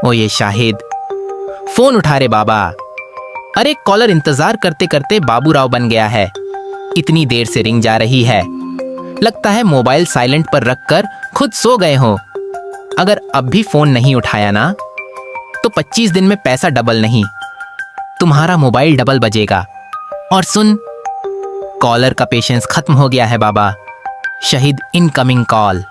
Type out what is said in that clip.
ओ ये शाहिद, फोन उठा रे बाबा। अरे कॉलर इंतजार करते करते बाबूराव बन गया है। इतनी देर से रिंग जा रही है, लगता है मोबाइल साइलेंट पर रखकर खुद सो गए हो। अगर अब भी फोन नहीं उठाया ना, तो 25 दिन में पैसा डबल नहीं, तुम्हारा मोबाइल डबल बजेगा। और सुन, कॉलर का पेशेंस खत्म हो गया है बाबा। शहीद इनकमिंग कॉल।